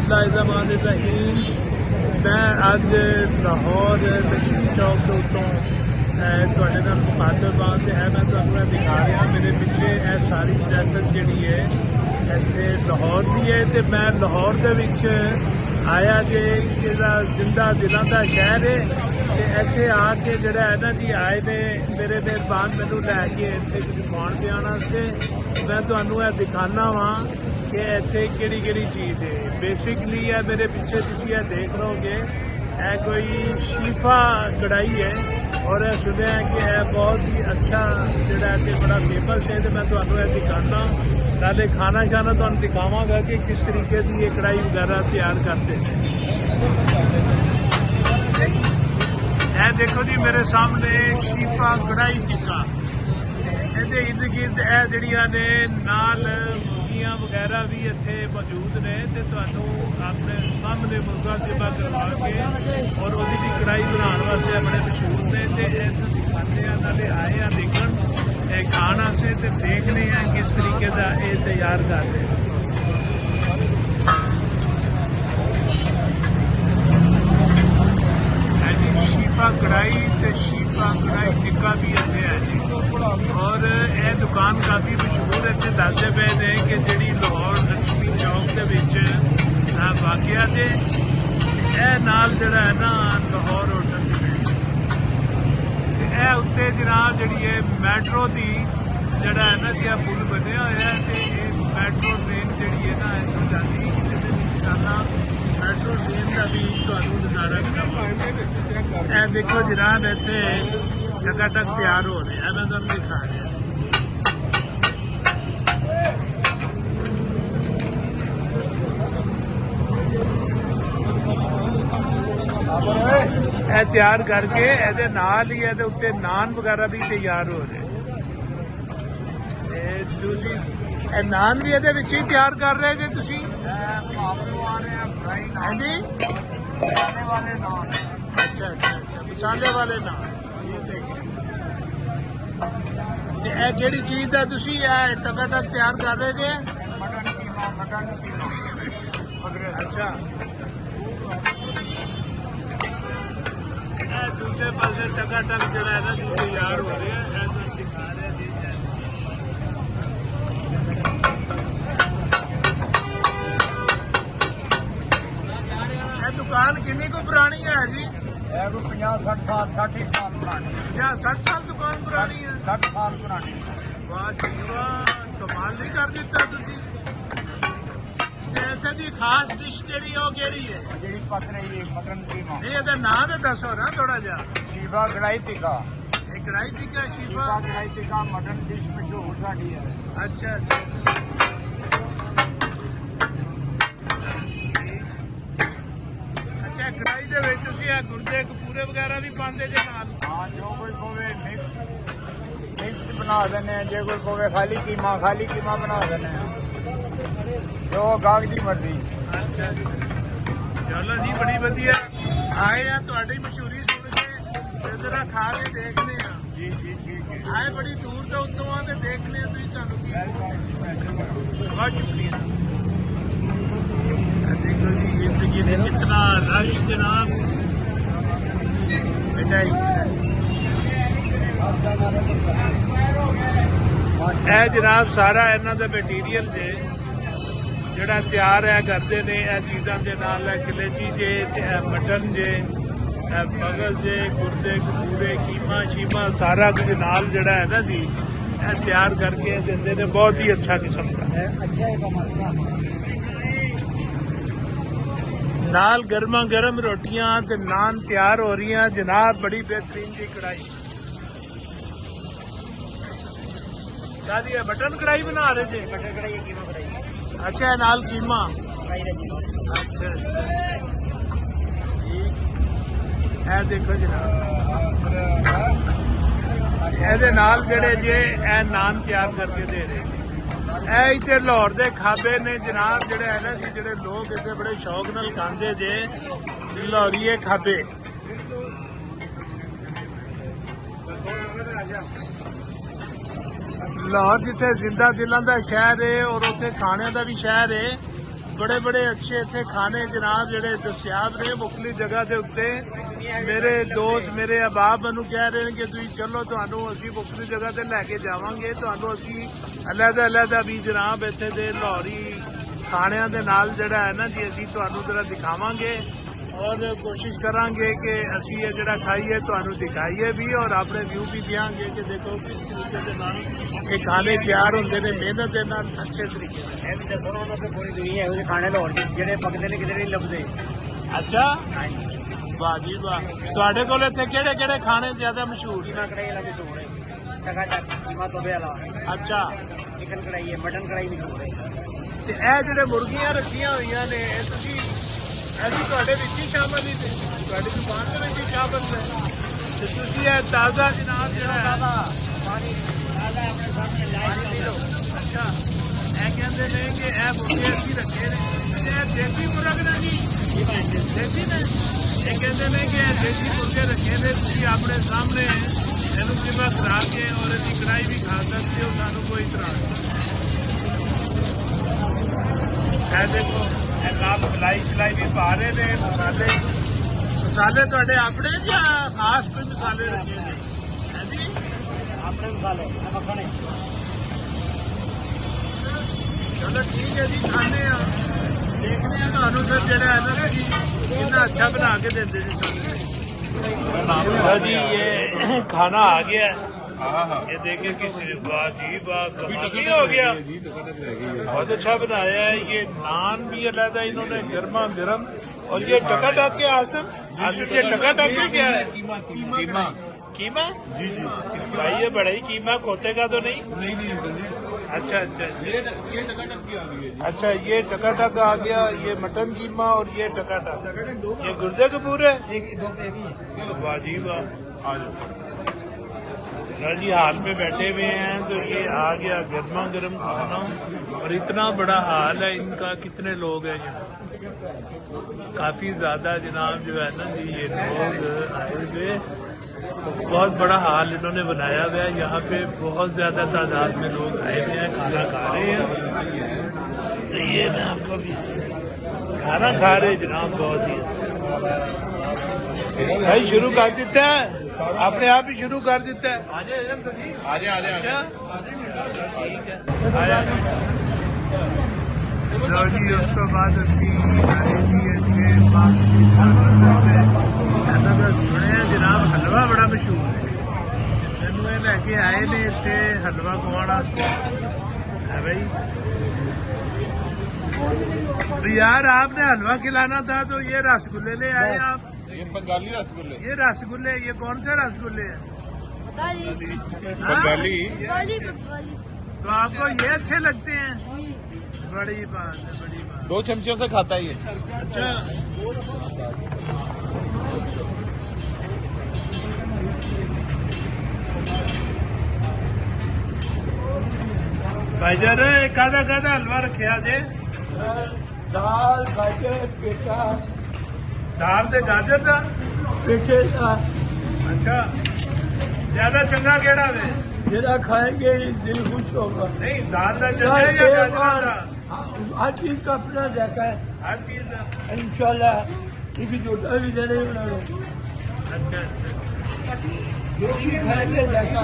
बिस्मिल्लाहिर्रहमानिर्रहीम। मैं अज लाहौर लक्ष्मी चौक के उत्तों ਤੁਹਾਡੇ ਨਾਲ ਮੁਖਾਤਬ ਹਾਂ ਤੇ ਇਹ ਮੈਂ ਤੁਹਾਨੂੰ ਇਹ ਦਿਖਾ ਰਿਹਾ ਮੇਰੇ ਪਿੱਛੇ ਇਹ ਸਾਰੀ ਜੈਸਤ ਜਿਹੜੀ ਹੈ ਇੱਥੇ ਲਾਹੌਰ ਦੀ ਹੈ ਤੇ ਮੈਂ ਲਾਹੌਰ ਦੇ ਵਿੱਚ ਆਇਆ ਜੇ ਜਿਹੜਾ ਜ਼ਿੰਦਾ ਦਿਲਾਂ ਦਾ ਸ਼ਹਿਰ ਹੈ ਤੇ ਇੱਥੇ ਆ ਕੇ ਜਿਹੜਾ ਹੈ ਨਾ ਜੀ ਆਏ ਨੇ ਮੇਰੇ ਮਿਹਰਬਾਨ ਮੈਨੂੰ ਲੈ ਕੇ ਇੱਥੇ ਦਿਖਾਉਣ ਪਿਆਉਣ ਵਾਸਤੇ ਮੈਂ ਤੁਹਾਨੂੰ ਇਹ ਦਿਖਾਣਾ ਵਾਂ ਕਿ ਇੱਥੇ ਕਿਹੜੀ ਕਿਹੜੀ ਚੀਜ਼ ਹੈ। ਬੇਸਿਕਲੀ ਇਹ ਮੇਰੇ ਪਿੱਛੇ ਤੁਸੀਂ ਇਹ ਦੇਖ ਲਓਗੇ ਇਹ ਕੋਈ ਸ਼ੀਫਾ ਕੜਾਈ ਹੈ और यह सुनिया कि यह बहुत ही अच्छा जोड़ा कि बड़ा फेमस है तो मैं तुम्हें यह दिखाना नाले खाना शाना तुम दिखावगा कि किस तरीके की ये कढ़ाई वगैरह तैयार करते हैं। यह देखो जी मेरे सामने शीफा कढ़ाई टिक्का ये इर्द गिर्द यह जड़िया ने नाल मुर्गियां वगैरह भी इतने मौजूद ने तो अपने सामने मुर्गा सेवा करवा के और वो भी कढ़ाई बनाने वास्ते बड़े मशहूर ने तो दिखाते हैं नाले आए हैं देखने खाने से तो देखने हैं किस तरीके का ये तैयार करते हैं। शीफा कढ़ाई तो शीफा कढ़ाई टिक्का भी इतने है जी और यह दुकान काफ़ी मशहूर इतने दसते पे ने कि जी लाहौर लक्ष्मी चौक के वाकया दे नाल जड़ा है ना लाहौर होटल के उत्ते जनाब जी है मैट्रो की जड़ा है ना जी पुल बनया होया तो ये मैट्रो ट्रेन जी है ना इतों जाती मैट्रो ट्रेन का भी तुहानू नज़ारा करावांगे। देखो जनाब इतने टकाटक तैयार हो रहे हैं मैं तुहानू दिखा रहा तैयार करके ये नाल ही है उत्ते नान वगैरह भी तैयार हो रहे नान भी ये ही तैयार कर रहे थे तुसी हाँ जी अच्छा अच्छा मसाले वाले नान केड़ी चीज है तुसी टकाटक तैयार कर रहे थे अच्छा दूसरे पास टकाटक जो है ना तैयार हो रहे हैं दिखा रहे दुकान कितनी को पुरानी है जी 50-60 साल 60 साल पुरानी 60 साल दुकान पुरानी है 60 साल पुरानी वाह जी वाह कमाल नहीं कर दिता तुसी ऐसे दी खास डिश जेड़ी है केड़ी है जेड़ी पक रही है मटन कीमा नहीं ਇਹਦਾ ਨਾਮ ਤਾਂ ਦੱਸੋ ਨਾ ਥੋੜਾ ਜਿਹਾ शीफा कढ़ाई टिक्का ਇਹ ਕੜਾਈ ਟਿੱਕਾ ਸ਼ੀਫਾ शीफा कढ़ाई टिक्का मटन डिश मशहूर साडी है अच्छा अच्छा कढ़ाई ਦੇ ਵਿੱਚ ਤੁਸੀਂ ਇਹ ਗੁਰਦੇ ਕਪੂਰੇ ਵਗੈਰਾ ਵੀ ਪਾਉਂਦੇ ਜੇ ਨਾਲ हाँ जो कोई कोवे मिक्स बना देने जो कोई कोवे खाली कीमा बना देने जो गाहक दी मर्जी अच्छा चलो जी बड़ी वधिया आए हैं ਤੁਹਾਡੀ ਮਸ਼ਹੂਰੀ ਸੁਣ ਕੇ ਜਰਾ ਖਾ ਕੇ ਦੇਖਦੇ ਆ जी जी ठीक है आए बड़ी दूर ਤੋਂ ਉੱਤੋਂ ਆ ਤੇ ਦੇਖਦੇ ਆ ਤੁਸੀਂ ਤੁਹਾਨੂੰ ਕੀ बहुत शुक्रिया। देखो जी जिंदगी में कितना रश जनाब मिठाई ਇਹ जनाब सारा इन्हों का मटीरीयल जे ਜਿਹੜਾ ਤਿਆਰ ਹੈ ਕਰਦੇ ਨੇ ਇਹ ਚੀਜ਼ਾਂ ਦੇ ਨਾਲ ਹੈ ਕਲੇਜੀ ਜੇ ਤੇ ਇਹ ਮਟਨ ਜੇ ਇਹ ਬਗਲ ਜੇ ਗੁਰਦੇ ਕਪੂਰੇ ਕੀਮਾ ਸ਼ੀਮਾ ਸਾਰਾ ਕੁਝ ਨਾਲ ਜਿਹੜਾ ਹੈ ਨਾ ਜੀ ਇਹ ਤਿਆਰ ਕਰਕੇ ਦਿੰਦੇ ਨੇ ਬਹੁਤ ਹੀ ਅੱਛਾ ਕਿਸਮ ਦਾ ਨਾਲ ਗਰਮਾ ਗਰਮ ਰੋਟੀਆਂ ਤੇ ਨਾਨ ਤਿਆਰ ਹੋ ਰਹੀਆਂ ਜਨਾਬ ਬੜੀ ਬਿਹਤਰੀਨ ਦੀ ਕੜਾਈ शादी है बटन कढ़ाई बना रहे थे बटर कढ़ाई कीमा कढ़ाई अच्छा है नाल कीमा अच्छा है देखो जनाब ਇਹਦੇ ਨਾਲ ਜਿਹੜੇ ਜੇ ਇਹ ਨਾਨ ਤਿਆਰ ਕਰਕੇ ਦੇ ਰਹੇ ਇਹ ਇੱਥੇ ਲਾਹੌਰ ਦੇ ਖਾਬੇ ਨੇ ਜਨਾਬ ਜਿਹੜੇ ਹੈ ਨਾ ਜੀ ਜਿਹੜੇ ਲੋਕ ਇੱਥੇ ਬੜੇ ਸ਼ੌਕ ਨਾਲ ਖਾਂਦੇ ਜੇ ਲਾਹੌਰੀਏ ਖਾਬੇ लाहौर जिथे जिंदा दिलों का शहर है और उत्थे खाने का भी शहर है ਬੜੇ ਬੜੇ ਅੱਛੇ ਇੱਥੇ ਖਾਣੇ ਜਨਾਬ ਜਿਹੜੇ ਦਸਿਆਬ ਨੇ ਮੁਖਤਲਿਫ ਜਗ੍ਹਾ ਦੇ ਉੱਤੇ। ਮੇਰੇ ਦੋਸਤ ਮੇਰੇ ਅਹਿਬਾਬ ਮੈਨੂੰ ਕਹਿ ਰਹੇ ਨੇ ਕਿ ਤੁਸੀਂ ਚਲੋ ਤੁਹਾਨੂੰ ਅਸੀਂ ਮੁਖਤਲਿਫ ਜਗ੍ਹਾ ਤੇ ਲੈ ਕੇ ਜਾਵਾਂਗੇ, ਤੁਹਾਨੂੰ ਅਸੀਂ ਅਲੱਗ-ਅਲੱਗ ਵੀ ਜਨਾਬ ਇੱਥੇ ਦੇ ਲਾਹੌਰੀ ਖਾਣਿਆਂ ਦੇ ਨਾਲ ਜਿਹੜਾ ਹੈ ਨਾ ਜੀ ਅਸੀਂ ਤੁਹਾਨੂੰ ਜਰਾ ਦਿਖਾਵਾਂਗੇ ਔਰ ਕੋਸ਼ਿਸ਼ ਕਰਾਂਗੇ ਕਿ ਅਸੀਂ ਇਹ ਜਿਹੜਾ ਖਾਈਏ ਤੁਹਾਨੂੰ ਦਿਖਾਈਏ ਵੀ ਔਰ ਆਪਣੇ ਵਿਊ ਵੀ ਦਿਆਂਗੇ ਕਿ ਦੇਖੋ ਕਿਸ ਤਰੀਕੇ ਦੇ ਨਾਲ ਇਹ ਖਾਣੇ ਤਿਆਰ ਹੁੰਦੇ ਨੇ ਮਿਹਨਤ ਦੇ ਨਾਲ ਅੱਛੇ ਤਰੀਕੇ ਨਾਲ। ਇਹ ਵੀ ਦੱਸੋ ਨਾ ਉਹਨਾਂ ਤੇ ਪੂਰੀ ਦੁਨੀਆ ਇਹੋ ਜਿਹੇ ਖਾਣੇ ਲਾਹੌਰ ਦੇ ਜਿਹੜੇ ਪੱਕਦੇ ਨੇ ਕਿਤੇ ਨਹੀਂ ਲੱਭਦੇ। ਅੱਛਾ ਹਾਂਜੀ ਵਾਹ ਜੀ ਵਾਹ। ਤੁਹਾਡੇ ਕੋਲ ਇੱਥੇ ਕਿਹੜੇ ਕਿਹੜੇ ਖਾਣੇ ਜ਼ਿਆਦਾ ਮਸ਼ਹੂਰ ਕੀਮਾ ਕੜਾਈ ਵਾਲਾ ਮਸ਼ਹੂਰ ਹੈ, ਟਕਾ ਟਕ ਕੀਮਾ ਤੋਬੇ ਵਾਲਾ, ਅੱਛਾ ਚਿਕਨ ਕੜਾਈ ਹੈ, ਮਟਨ ਕੜਾਈ ਮਸ਼ਹੂਰ ਹੈ। ਤੇ ਇਹ ਜਿਹੜੇ ਮੁਰਗੀਆਂ ਰੱਖੀਆਂ ਹੋਈਆਂ ਨੇ ਇਹ ਤੁਸੀਂ ਅਸੀਂ ਤੁਹਾਡੇ ਵਿੱਚ ਹੀ ਸ਼ਾਮਲ ਨਹੀਂ ਤੇ ਤੁਹਾਡੀ ਦੁਕਾਨ ਦੇ ਵਿੱਚ ਹੀ ਸ਼ਾਮਲ ਨੇ ਤੇ ਤੁਸੀਂ ਇਹ ਤਾਜ਼ਾ ਜਨਾਬ ਜਿਹੜਾ ਹੈ ਪਾਣੀ ਆਦਾ ਆਪਣੇ ਸਾਹਮਣੇ ਲਾਈਵ ਪੀ ਲਓ। ਅੱਛਾ ਇਹ ਕਹਿੰਦੇ ਨੇ ਕਿ ਇਹ ਮੁਰਗੇ ਅਸੀਂ ਰੱਖੇ ਨੇ ਤੇ ਇਹ ਦੇਸੀ ਮੁਰਗ ਨੇ ਜੀ ਦੇਸੀ ਨੇ। ਇਹ ਕਹਿੰਦੇ ਨੇ ਕਿ ਇਹ ਦੇਸੀ ਮੁਰਗੇ ਰੱਖੇ ਨੇ ਤੁਸੀਂ ਆਪਣੇ ਸਾਹਮਣੇ ਇਹਨੂੰ ਕਿਵੇਂ ਖਰਾ ਕੇ ਔਰ ਇਹਦੀ ਕੜਾਈ ਵੀ ਖਾ ਸਕਦੇ ਹੋ, ਸਾਨੂੰ ਕੋਈ ਇਤਰਾਜ਼ ਨਹੀਂ। ਇਹ ਦੇਖੋ ਇਹ ਕਾਪ ਸਿਲਾਈ ਵੀ ਪਾ ਰਹੇ ਨੇ ਮਸਾਲੇ ਤੁਹਾਡੇ ਆਪਣੇ ਜਾਂ ਖਾਸ ਕੋਈ ਮਸਾਲੇ ਰੱਖੇ ਨੇ? ਹਾਂਜੀ ਆਪਣੇ ਮਸਾਲੇ ਮੱਖਣੇ। ਚਲੋ ਠੀਕ ਹੈ ਜੀ ਖਾਣੇ ਆ ਦੇਖਦੇ ਆ ਤੁਹਾਨੂੰ ਫਿਰ ਜਿਹੜਾ ਹੈ ਨਾ ਤੁਸੀਂ ਕਿੰਨਾ अच्छा बना के देते जी। ये खाना आ गया है, ये देखिए किस वाह जी वाह कमाल हो गया, बहुत अच्छा बनाया है। ये नान भी अलग है इन्होंने गर्मा गर्म, और ये टकाटक के आसिम ये टकाटक में क्या है? कीमा कीमा जी जी इसका बड़ा ही कीमा खोते का तो नहीं। अच्छा अच्छा ये टकाटक की आ गई है। अच्छा ये टकाटक आ गया, ये मटन कीमा और ये टकाटक, ये गुर्दे के पूरे वाह जी वाह। आ जाओ जी हाल में बैठे हुए हैं तो ये आ गया गर्मा गर्म खाना, और इतना बड़ा हाल है इनका। कितने लोग हैं यहाँ? काफी ज्यादा जनाब जो है ना जी ये लोग आए हुए, बहुत बड़ा हाल इन्होंने बनाया हुआ है। यहाँ पे बहुत ज्यादा तादाद में लोग आए हुए हैं, खाना खा रहे हैं। तो ये ना आपको भी खाना खा रहे जनाब, बहुत ही भाई शुरू कर देता है अपने आप ही शुरू कर देता है। आजे आजे आजे लो जी उस तो बाद असी सुने जनाब हलवा बड़ा मशहूर है, मैनू ये लैके आए ने इतने हलवा खवाना है भाई। तो यार आपने हलवा खिलाना था तो ये रसगुल्ले ले आए आप। ये बंगाली रसगुल्ले। ये रसगुल्ले ये कौन से रसगुल्ले हैं? बंगाली। तो आपको ये अच्छे लगते हैं? बड़ी बात है, बड़ी बात। 2 चमचियों से खाता है ये। अच्छा भाईजान कादा कादा हलवा रखा जे? दाल गाजर पेठा दाल ते गाजर दा पेठे का अच्छा ज्यादा चंगा केड़ा वे? जरा खाएंगे दिल खुश होगा। नहीं दाल दा चंगा है या गाजर दा? हर चीज का अपना जायका है हर चीज दा। इंशाल्लाह एक जोटा भी देने उन्होंने अच्छा अच्छा जो भी खाएंगे जायका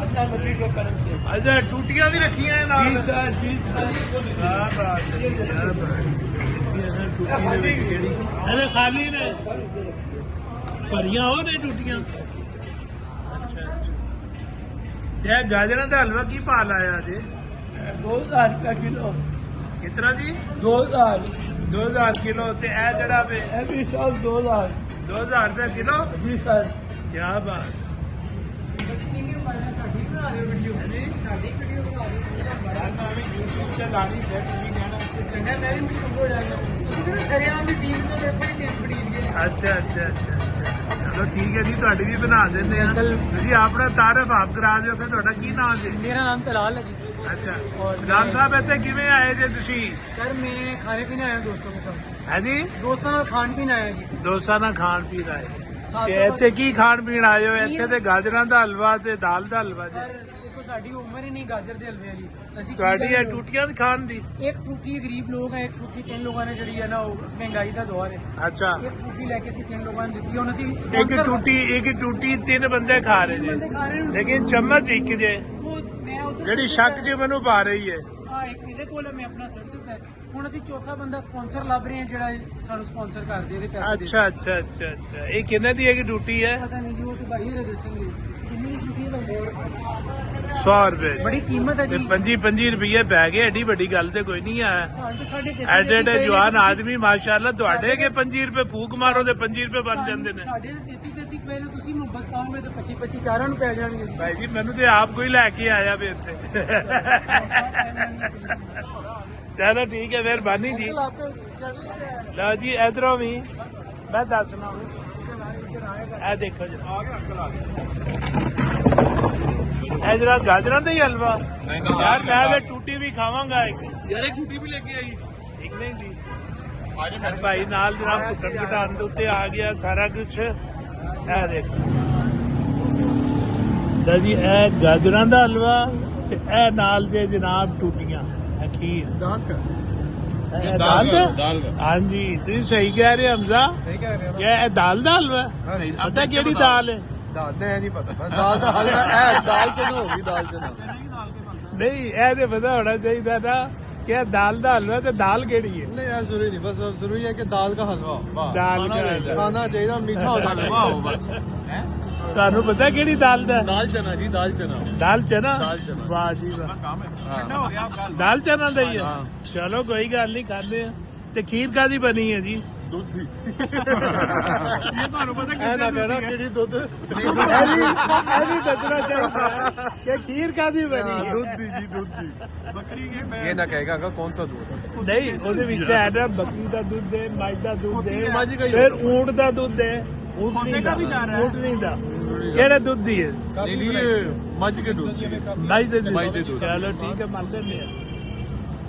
अल्लाह नबी के करम से। अच्छा टूटियां भी रखी हैं नाल? 20 साल 20 साल क्या बात है, क्या बात है। टूटी ने केड़ी अरे खाली ने भरियां हो ने टूटियां। अच्छा ते गाजरां दा हलवा की भाव लाया जी? 2000 का किलो। कितना जी? 2000 2000 किलो। ते ए जड़ा वे भी सब 2000 रुपए किलो। जी सर क्या बात। अच्छा अच्छा अच्छा अच्छा चलो ठीक है जी ਤੁਹਾਡੀ ਵੀ ਬਣਾ ਦਿੰਦੇ ਆ। ਤੁਸੀਂ ਆਪਣਾ ਤਾਰਫ ਆਪ ਕਰਾ ਦਿਓ ਫਿਰ। ਤੁਹਾਡਾ ਕੀ ਨਾਮ ਜੀ? मेरा नाम तलाल है जी। ਅੱਛਾ ਰਾਮ ਸਾਹਿਬ ਇੱਥੇ ਕਿਵੇਂ ਆਏ ਜੇ ਤੁਸੀਂ? सर मैं खाने पीने आया दोस्तों के साथ। ਹੈ ਜੀ दोस्तों ਨਾਲ ਖਾਣ ਪੀਣ ਆਇਆ ਜੀ। ਦੋਸਤਾਂ ਨਾਲ ਖਾਣ ਪੀਣ ਆਏ साथ ਤੇ में ਇੱਥੇ ਕੀ ਖਾਣ ਪੀਣ ਆਏ ਹੋ? ਇੱਥੇ ਤੇ ਗਾਜਰਾਂ ਦਾ ਹਲਵਾ ਤੇ ਦਾਲ ਦਾ ਹਲਵਾ ਜੀ। सर देखो ਸਾਡੀ ਉਮਰ ਹੀ ਨਹੀਂ ਗਾਜਰ ਦੇ ਹਲਵੇ ਵਾਲੀ। ਅਸੀਂ ਕੀ ਤੁਹਾਡੀ ਇਹ ਕਰੀਏ? ਟੂਟੀਆਂ ਖਾਣ ਦੀ? ਇੱਕ ਟੂਟੀ ਗਰੀਬ ਲੋਕ ਹੈ, ਇੱਕ ਟੂਟੀ 3 ਲੋਕਾਂ ਨੇ ਜਿਹੜੀ ਹੈ ਨਾ ਉਹ ਮਹਿੰਗਾਈ ਦਾ ਦੌਰ ਹੈ। ਅੱਛਾ, ਇੱਕ ਟੂਟੀ ਲੈ ਕੇ ਅਸੀਂ 3 ਲੋਕਾਂ ਨੂੰ ਦਿੱਤੀ। ਹੁਣ ਅਸੀਂ ਇੱਕ ਟੂਟੀ 3 ਬੰਦੇ ਖਾ ਰਹੇ ਬੰਦੇ ਨੇ, ਖਾ ਰਹੇ ਨੇ। ਲੇਕਿਨ ਚਮਚ ਇੱਕ ਜੇ ਉਹ ਮੈਂ ਉੱਧਰ ਜਿਹੜੀ ਸ਼ੱਕ 'ਚ ਮੈਨੂੰ ਪਾ ਰਹੀ ਹੈ। ਹਾਂ, ਇੱਕ ਇਹਦੇ ਕੋਲ ਹੈ, ਮੈਂ ਆਪਣਾ ਸਿਰ ਦਿੱਤਾ ਹੈ। ਹੁਣ ਅਸੀਂ ਚੌਥਾ ਬੰਦਾ ਸਪਾਂਸਰ ਲੱਭ ਰਹੇ ਹਾਂ ਜਿਹੜਾ ਸਾਨੂੰ ਸਪਾਂਸਰ ਕਰ ਦੇ, ਇਹਦੇ ਪੈਸੇ ਦੇ। ਅੱਛਾ। ਇਹ ਕਿੰਨੇ ਦੀ ਹੈਗੀ ਟੂਟੀ ਹੈ? ਪਤਾ ਨਹੀਂ ਜੀ, ਉਹ ਤਾਂ ਭਾਈ ਹਰੇ ਦੱਸਣਗੇ ਕਿੰਨੀ ਟੂਟੀ ਹੈ ਭਾਈ। 100 ਰੁਪਏ। ਬੜੀ ਕੀਮਤ ਹੈ ਤੇ ਜੀ। 25 ਰੁਪਏ ਪੈ ਗਏ, ਐਡੀ ਵੱਡੀ ਗੱਲ ਤੇ ਕੋਈ ਨਹੀਂ ਹੈ। ਸਾਡੇ ਐਡੇ ਜਵਾਨ ਆਦਮੀ ਮਾਸ਼ਾਅੱਲਾ, ਤੁਹਾਡੇ ਕੇ 25 ਰੁਪਏ ਫੂਕ ਮਾਰੋ ਤੇ 25 ਰੁਪਏ ਬਣ ਜਾਂਦੇ ਨੇ। ਸਾਡੇ 33 ਪਏ ਨੇ, ਤੁਸੀਂ ਮੁਹੱਬਤ ਪਾਓਗੇ ਤਾਂ 25 ਚਾਰਾਂ ਨੂੰ ਪੈ ਜਾਣਗੇ। ਭਾਈ ਜੀ ਮੈਨੂੰ ਤੇ ਆਪ ਕੋਈ ਲੈ ਕੇ ਆਇਆ ਵੇ ਇੱਥੇ। ਚਲੋ ਠੀਕ ਹੈ, ਮਿਹਰਬਾਨੀ ਜੀ। ਲਓ ਜੀ ਇਧਰੋਂ ਵੀ ਮੈਂ ਦੱਸਣਾ, ਇਹ ਦੇਖੋ ਜੀ, ਇਹ ਜਰਾ ਗਾਜਰਾਂ ਦਾ ਹੀ ਹਲਵਾ। ਯਾਰ ਮੈਂ ਤੇ ਟੂਟੀ ਵੀ ਖਾਵਾਂਗਾ ਇੱਕ। ਯਾਰ ਇੱਕ ਛੁੱਟੀ ਵੀ ਲੈ ਕੇ ਆਈ। ਠੀਕ ਨਹੀਂ ਜੀ? ਭਾਈ ਨਾਲ ਜਨਾਬ ਟੁੱਟਣ ਘਟਾਉਣ ਦੇ ਉੱਤੇ ਆ ਗਿਆ ਸਾਰਾ ਕੁਝ। ਇਹ ਦੇਖੋ ਲਓ ਜੀ, ਇਹ ਗਾਜਰਾਂ ਦਾ ਹਲਵਾ ਤੇ ਇਹ ਨਾਲ ਦੇ ਜਨਾਬ ਟੂਟੀਆਂ, ਅਖੀਰ ਦਾਲ ਇਹ ਦਾਲ ਦਾ? ਦਾਲ ਹਾਂਜੀ ਤੁਸੀਂ ਸਹੀ ਕਹਿ ਰਹੇ ਹਮਜ਼ਾ। ਸਹੀ ਕਹਿ ਰਹੇ ਹੋ ਇਹ ਦਾਲ ਦਾ ਹਲਵਾ ਹੈ? ਪਤਾ ਕਿਹੜੀ ਦਾਲ ਹੈ? ਦਾਲ ਦਾ ਨਹੀਂ ਪਤਾ, ਬਸ ਦਾਲ ਦਾ ਹਲਵਾ ਹੈ। ਦਾਲ ਚਨਾ ਹੋ ਗਈ, ਦਾਲ ਚਨਾ। ਨਹੀਂ, ਇਹ ਤੇ ਪਤਾ ਹੋਣਾ ਚਾਹੀਦਾ ਨਾ ਕਿ ਇਹ ਦਾਲ ਦਾ ਹਲਵਾ ਤੇ ਦਾਲ ਕਿਹੜੀ ਹੈ। नहीं यार जरूरी नहीं, बस अब जरूरी है कि दाल का हलवा ਦਾਲ ਦਾ ਹਲਵਾ। खाना चाहिए, मीठा होना चाहिए। ਤੁਹਾਨੂੰ ਪਤਾ ਕਿਹੜੀ ਦਾਲ ਦਾ? ਦਾਲ ਚਨਾ ਜੀ, ਦਾਲ ਚਨਾ। ਦਾਲ ਚਨਾ। ਦਾਲ ਚਨਾ। ਵਾਹ ਜੀ ਵਾਹ, ਦਾਲ ਚਨਾ ਦਾ ਹੀ ਹੈ। ਚਲੋ ਕੋਈ ਗੱਲ ਨਹੀਂ, ਖਾਂਦੇ ਆ। ਤੇ ਖੀਰ ਕਾਦੀ ਬਣੀ ਹੈ ਜੀ? ਦੁੱਧ ਦੀ। ਇਹ ਤੁਹਾਨੂੰ ਪਤਾ ऐ ना कहना कि दुध ਇਹ ਵੀ ਦੱਸਣਾ ਚਾਹੀਦਾ ਕਿ ਖੀਰ ਕਾਦੀ ਬਣੀ ਹੈ। ਦੁੱਧ ਦੀ ਜੀ, ਦੁੱਧ ਦੀ। ये ना कहेगा कि कौन सा दूध है। ਨਹੀਂ, ਉਹਦੇ ਵਿੱਚ ਹੈ ਨਾ ਬੱਕਰੀ ਦਾ ਦੁੱਧ ਹੈ, ਮੱਝ ਦਾ ਦੁੱਧ ਹੈ, ਮੱਝ ਦਾ ਹੀ ਫਿਰ ਊਂਟ ਦਾ ਦੁੱਧ ਹੈ। ਊਂਟਨੀ ਦਾ ਊਂਟਨੀ ਦਾ ਕਿਹੜੇ ਦੁੱਧ ਦੀ ਹੈ? ਨਹੀਂ, ਮੱਝ ਕੇ ਦੁੱਧ ਦੀ। ਮੱਝ ਦੇ ਮੱਝ ਦੇ ਦੁੱਧ। ਦੁੱਧ। ਚਲੋ ਠੀਕ ਹੈ, ਮੰਨ ਲੈਂਦੇ ਆ।